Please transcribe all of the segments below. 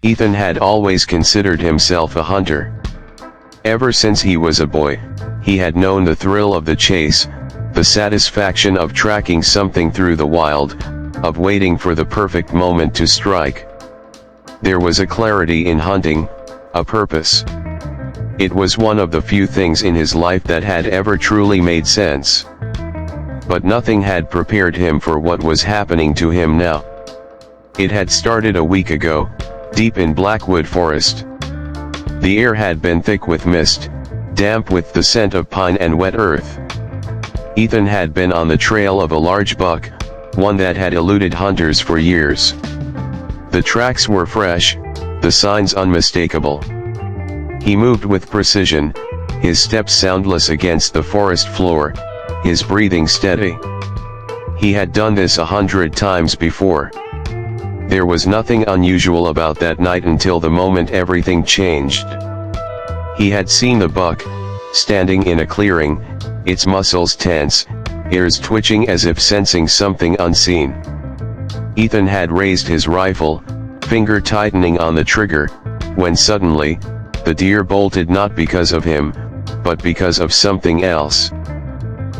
Ethan had always considered himself a hunter. Ever since he was a boy, he had known the thrill of the chase, the satisfaction of tracking something through the wild, of waiting for the perfect moment to strike. There was a clarity in hunting, a purpose. It was one of the few things in his life that had ever truly made sense. But nothing had prepared him for what was happening to him now. It had started a week ago, deep in Blackwood Forest. The air had been thick with mist, damp with the scent of pine and wet earth. Ethan had been on the trail of a large buck, one that had eluded hunters for years. The tracks were fresh, the signs unmistakable. He moved with precision, his steps soundless against the forest floor, his breathing steady. He had done this 100 times before. There was nothing unusual about that night until the moment everything changed. He had seen the buck, standing in a clearing, its muscles tense, ears twitching as if sensing something unseen. Ethan had raised his rifle, finger tightening on the trigger, when suddenly, the deer bolted not because of him, but because of something else.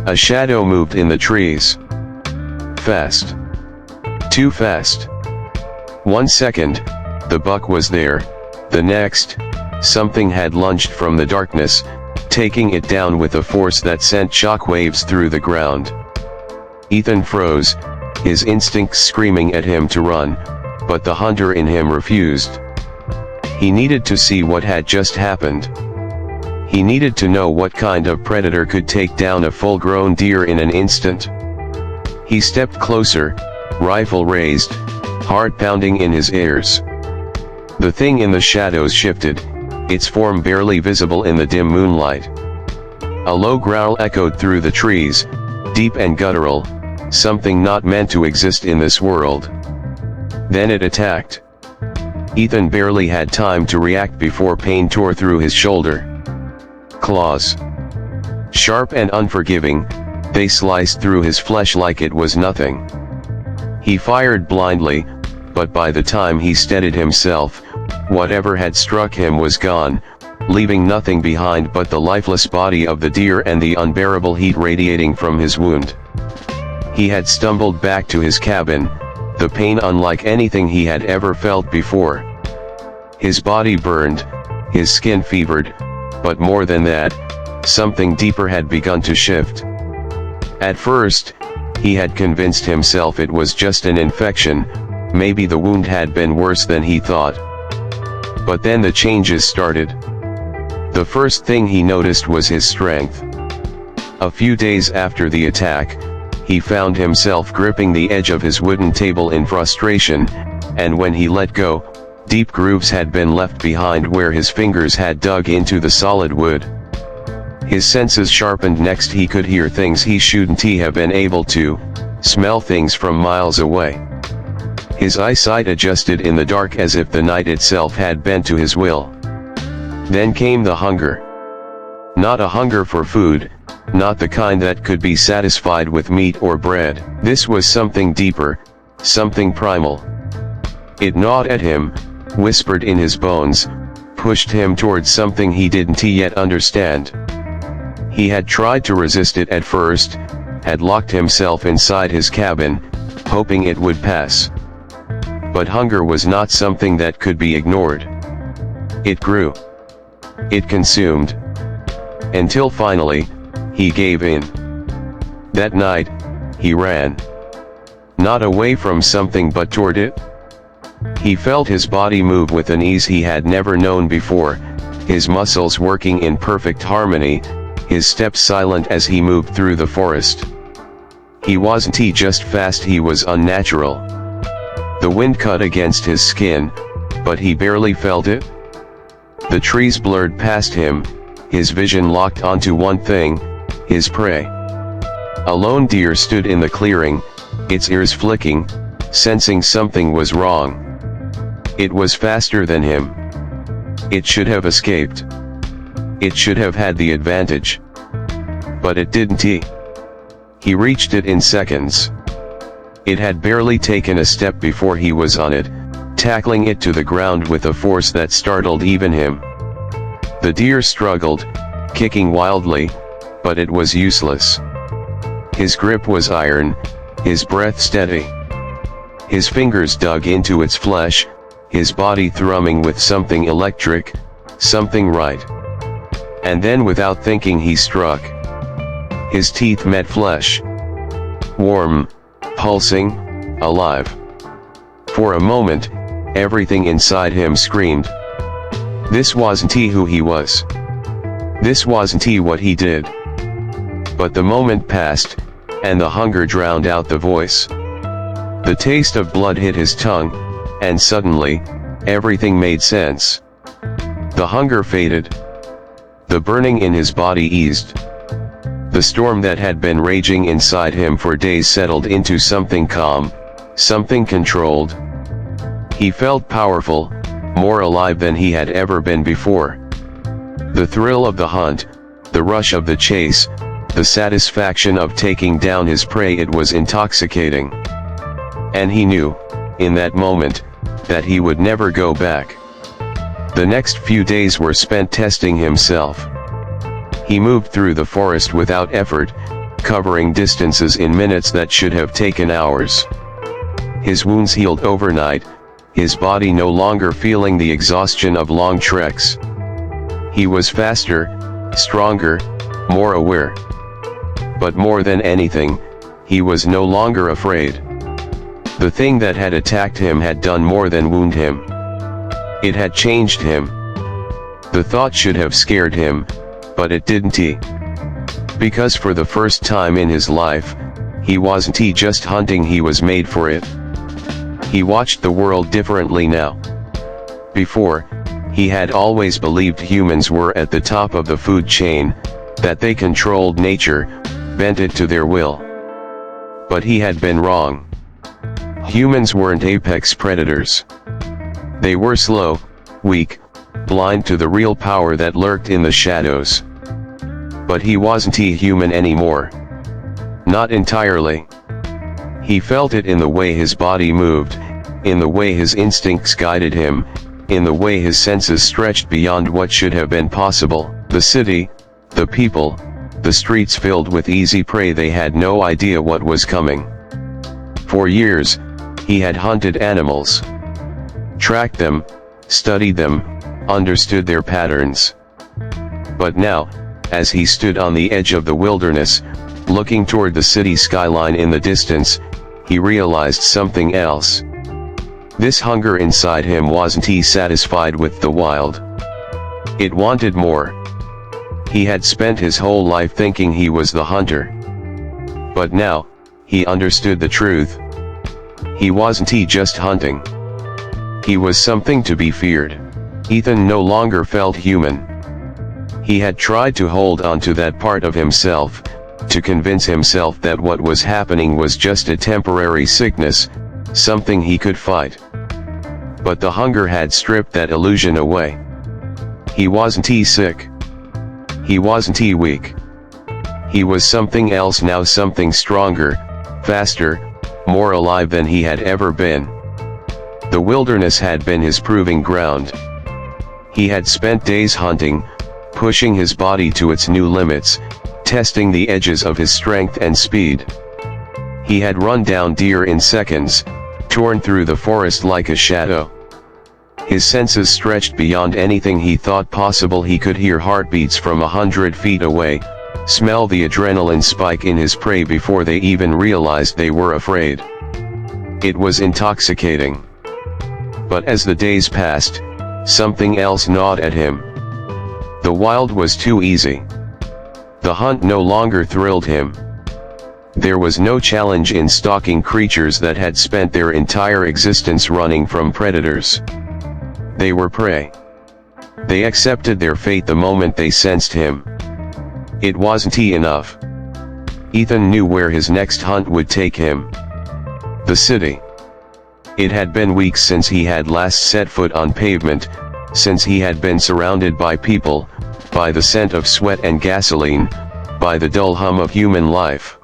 A shadow moved in the trees. Fast. Too fast. 1 second, the buck was there, the next, something had lunged from the darkness, taking it down with a force that sent shockwaves through the ground. Ethan froze, his instincts screaming at him to run, but the hunter in him refused. He needed to see what had just happened. He needed to know what kind of predator could take down a full-grown deer in an instant. He stepped closer, rifle raised, heart pounding in his ears. The thing in the shadows shifted, its form barely visible in the dim moonlight. A low growl echoed through the trees, deep and guttural, something not meant to exist in this world. Then it attacked. Ethan barely had time to react before pain tore through his shoulder. Claws. Sharp and unforgiving, they sliced through his flesh like it was nothing. He fired blindly, but by the time he steadied himself, whatever had struck him was gone, leaving nothing behind but the lifeless body of the deer and the unbearable heat radiating from his wound. He had stumbled back to his cabin, the pain unlike anything he had ever felt before. His body burned, his skin fevered, but more than that, something deeper had begun to shift. At first, he had convinced himself it was just an infection, maybe the wound had been worse than he thought. But then the changes started. The first thing he noticed was his strength. A few days after the attack, he found himself gripping the edge of his wooden table in frustration, and when he let go, deep grooves had been left behind where his fingers had dug into the solid wood. His senses sharpened. Next he could hear things he shouldn't have been able to, smell things from miles away. His eyesight adjusted in the dark as if the night itself had bent to his will. Then came the hunger. Not a hunger for food, not the kind that could be satisfied with meat or bread. This was something deeper, something primal. It gnawed at him, whispered in his bones, pushed him towards something he didn't yet understand. He had tried to resist it at first, had locked himself inside his cabin, hoping it would pass. But hunger was not something that could be ignored. It grew. It consumed. Until finally, he gave in. That night, he ran. Not away from something but toward it. He felt his body move with an ease he had never known before, his muscles working in perfect harmony, his steps silent as he moved through the forest. He wasn't just fast, he was unnatural. The wind cut against his skin, but he barely felt it. The trees blurred past him, his vision locked onto one thing, his prey. A lone deer stood in the clearing, its ears flicking, sensing something was wrong. It was faster than him. It should have escaped. It should have had the advantage. But it didn't. He reached it in seconds. It had barely taken a step before he was on it, tackling it to the ground with a force that startled even him. The deer struggled, kicking wildly, but it was useless. His grip was iron, his breath steady. His fingers dug into its flesh, his body thrumming with something electric, something right. And then without thinking he struck. His teeth met flesh. Warm, pulsing, alive. For a moment, everything inside him screamed. This wasn't he who he was. This wasn't he what he did. But the moment passed, and the hunger drowned out the voice. The taste of blood hit his tongue, and suddenly, everything made sense. The hunger faded. The burning in his body eased. The storm that had been raging inside him for days settled into something calm, something controlled. He felt powerful, more alive than he had ever been before. The thrill of the hunt, the rush of the chase, the satisfaction of taking down his prey, it was intoxicating. And he knew, in that moment, that he would never go back. The next few days were spent testing himself. He moved through the forest without effort, covering distances in minutes that should have taken hours. His wounds healed overnight, his body no longer feeling the exhaustion of long treks. He was faster, stronger, more aware. But more than anything, he was no longer afraid. The thing that had attacked him had done more than wound him. It had changed him. The thought should have scared him, but it didn't. Because for the first time in his life, he wasn't just hunting, he was made for it. He watched the world differently now. Before, he had always believed humans were at the top of the food chain, that they controlled nature, bent it to their will. But he had been wrong. Humans weren't apex predators. They were slow, weak, blind to the real power that lurked in the shadows. But he wasn't human anymore. Not entirely. He felt it in the way his body moved, in the way his instincts guided him, in the way his senses stretched beyond what should have been possible. The city, the people, the streets filled with easy prey, they had no idea what was coming. For years, he had hunted animals. Tracked them, studied them, understood their patterns. But now, as he stood on the edge of the wilderness, looking toward the city skyline in the distance, he realized something else. This hunger inside him wasn't satisfied with the wild. It wanted more. He had spent his whole life thinking he was the hunter. But now, he understood the truth. He wasn't just hunting. He was something to be feared. Ethan no longer felt human. He had tried to hold on to that part of himself, to convince himself that what was happening was just a temporary sickness, something he could fight. But the hunger had stripped that illusion away. He wasn't sick. He wasn't weak. He was something else now, something stronger, faster, more alive than he had ever been. The wilderness had been his proving ground. He had spent days hunting, pushing his body to its new limits, testing the edges of his strength and speed. He had run down deer in seconds, torn through the forest like a shadow. His senses stretched beyond anything he thought possible. He could hear heartbeats from 100 feet away, smell the adrenaline spike in his prey before they even realized they were afraid. It was intoxicating. But as the days passed, something else gnawed at him. The wild was too easy. The hunt no longer thrilled him. There was no challenge in stalking creatures that had spent their entire existence running from predators. They were prey. They accepted their fate the moment they sensed him. It wasn't enough. Ethan knew where his next hunt would take him. The city. It had been weeks since he had last set foot on pavement, since he had been surrounded by people, by the scent of sweat and gasoline, by the dull hum of human life.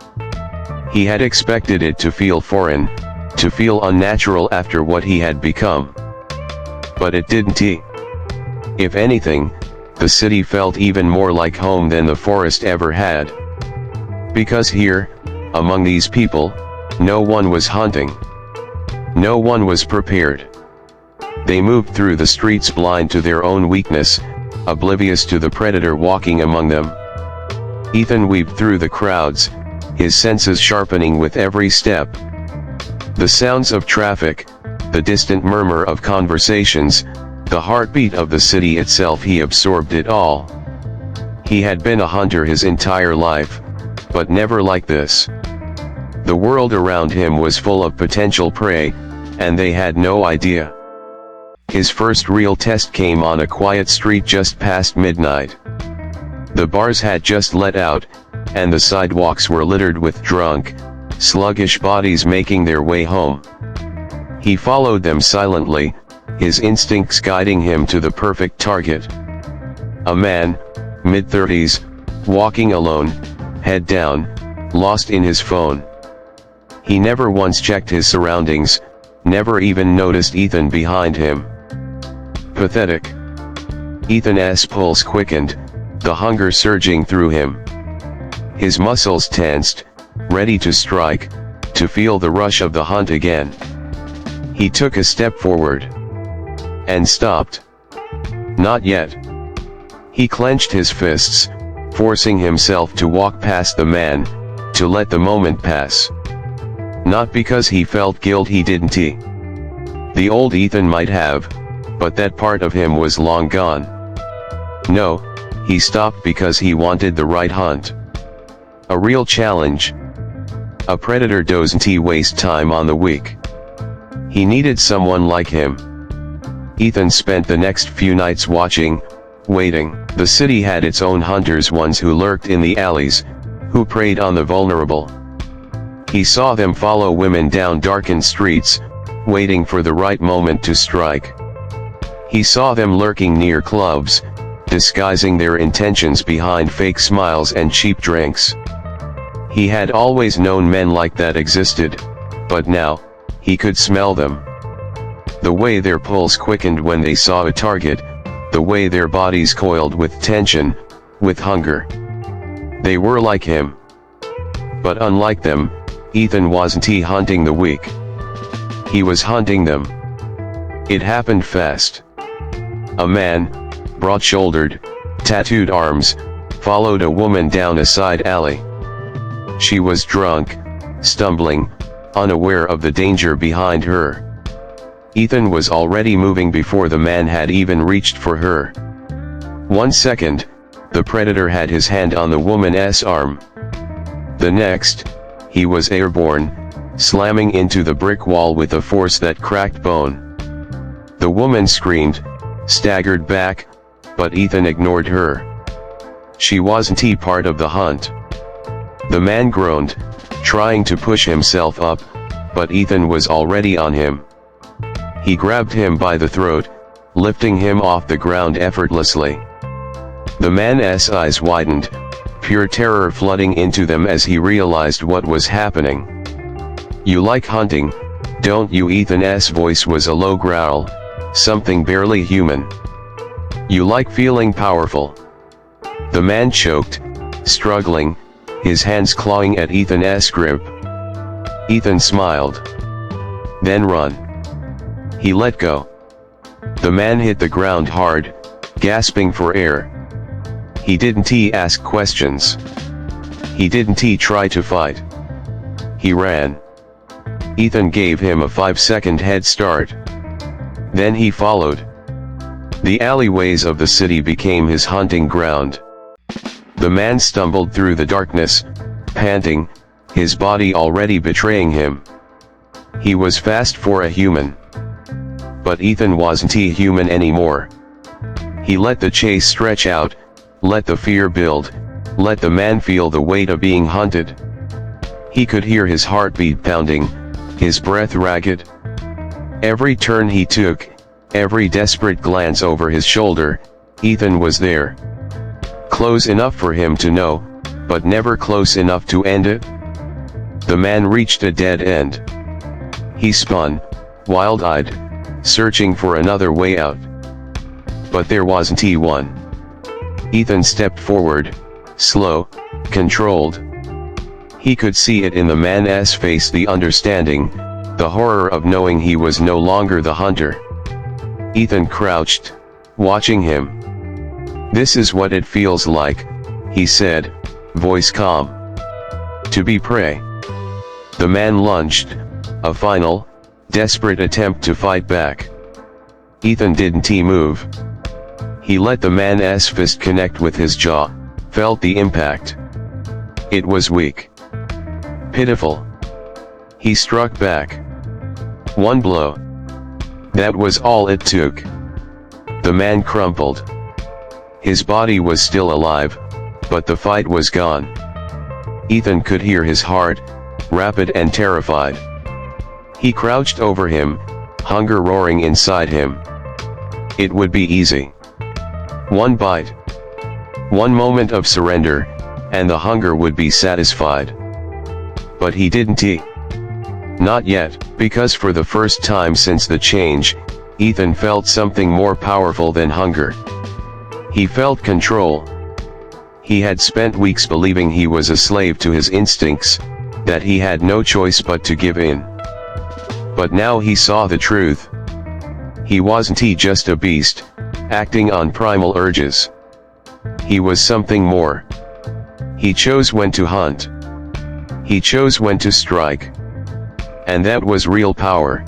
He had expected it to feel foreign, to feel unnatural after what he had become. but it didn't. If anything, the city felt even more like home than the forest ever had. Because here, among these people, no one was hunting. No one was prepared. They moved through the streets blind to their own weakness, oblivious to the predator walking among them. Ethan weaved through the crowds, his senses sharpening with every step. The sounds of traffic, the distant murmur of conversations, the heartbeat of the city itself, he absorbed it all. He had been a hunter his entire life, but never like this. The world around him was full of potential prey, and they had no idea. His first real test came on a quiet street just past midnight. The bars had just let out, and the sidewalks were littered with drunk, sluggish bodies making their way home. He followed them silently, his instincts guiding him to the perfect target. A man, mid-30s, walking alone, head down, lost in his phone. He never once checked his surroundings, never even noticed Ethan behind him. Pathetic. Ethan's pulse quickened, the hunger surging through him. His muscles tensed, ready to strike, to feel the rush of the hunt again. He took a step forward. And stopped. Not yet. He clenched his fists, forcing himself to walk past the man, to let the moment pass. Not because he felt guilt, he didn't. The old Ethan might have, but that part of him was long gone. No, he stopped because he wanted the right hunt. A real challenge. A predator doesn't waste time on the weak. He needed someone like him. Ethan spent the next few nights watching, waiting. The city had its own hunters, ones who lurked in the alleys, who preyed on the vulnerable. He saw them follow women down darkened streets, waiting for the right moment to strike. He saw them lurking near clubs, disguising their intentions behind fake smiles and cheap drinks. He had always known men like that existed, but now, he could smell them. The way their pulse quickened when they saw a target, the way their bodies coiled with tension, with hunger. They were like him. But unlike them, Ethan wasn't hunting the weak. He was hunting them. It happened fast. A man, broad-shouldered, tattooed arms, followed a woman down a side alley. She was drunk, stumbling, unaware of the danger behind her. Ethan was already moving before the man had even reached for her. 1 second, the predator had his hand on the woman's arm. The next, he was airborne, slamming into the brick wall with a force that cracked bone. The woman screamed, staggered back, but Ethan ignored her. She wasn't part of the hunt. The man groaned, trying to push himself up, but Ethan was already on him. He grabbed him by the throat, lifting him off the ground effortlessly. The man's eyes widened, pure terror flooding into them as he realized what was happening. "You like hunting, don't you?" Ethan's voice was a low growl, something barely human. "You like feeling powerful?" The man choked, struggling, his hands clawing at Ethan's grip. Ethan smiled. "Then run." He let go. The man hit the ground hard, gasping for air. He didn't ask questions. He didn't try to fight. He ran. Ethan gave him a 5-second head start. Then he followed. The alleyways of the city became his hunting ground. The man stumbled through the darkness, panting, his body already betraying him. He was fast for a human. But Ethan wasn't human anymore. He let the chase stretch out, let the fear build, let the man feel the weight of being hunted. He could hear his heartbeat pounding, his breath ragged. Every turn he took, every desperate glance over his shoulder, Ethan was there. Close enough for him to know, but never close enough to end it. The man reached a dead end. He spun, wild-eyed, searching for another way out. But there wasn't one. Ethan stepped forward, slow, controlled. He could see it in the man's face, the understanding, the horror of knowing he was no longer the hunter. Ethan crouched, watching him. "This is what it feels like," he said, voice calm. "To be prey." The man lunged, a final, desperate attempt to fight back. Ethan didn't move. He let the man's fist connect with his jaw, felt the impact. It was weak. Pitiful. He struck back. One blow. That was all it took. The man crumpled. His body was still alive, but the fight was gone. Ethan could hear his heart, rapid and terrified. He crouched over him, hunger roaring inside him. It would be easy. One bite. One moment of surrender, and the hunger would be satisfied. But he didn't eat. Not yet, because for the first time since the change, Ethan felt something more powerful than hunger. He felt control. He had spent weeks believing he was a slave to his instincts, that he had no choice but to give in. But now he saw the truth. He wasn't just a beast, acting on primal urges. He was something more. He chose when to hunt. He chose when to strike. And that was real power.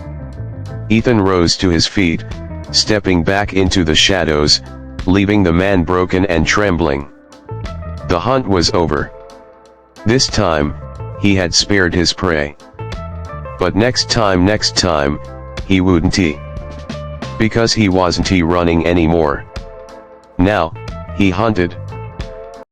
Ethan rose to his feet, stepping back into the shadows, leaving the man broken and trembling. The hunt was over. This time, he had spared his prey. But next time, he wouldn't. Because he wasn't running anymore. Now, he hunted.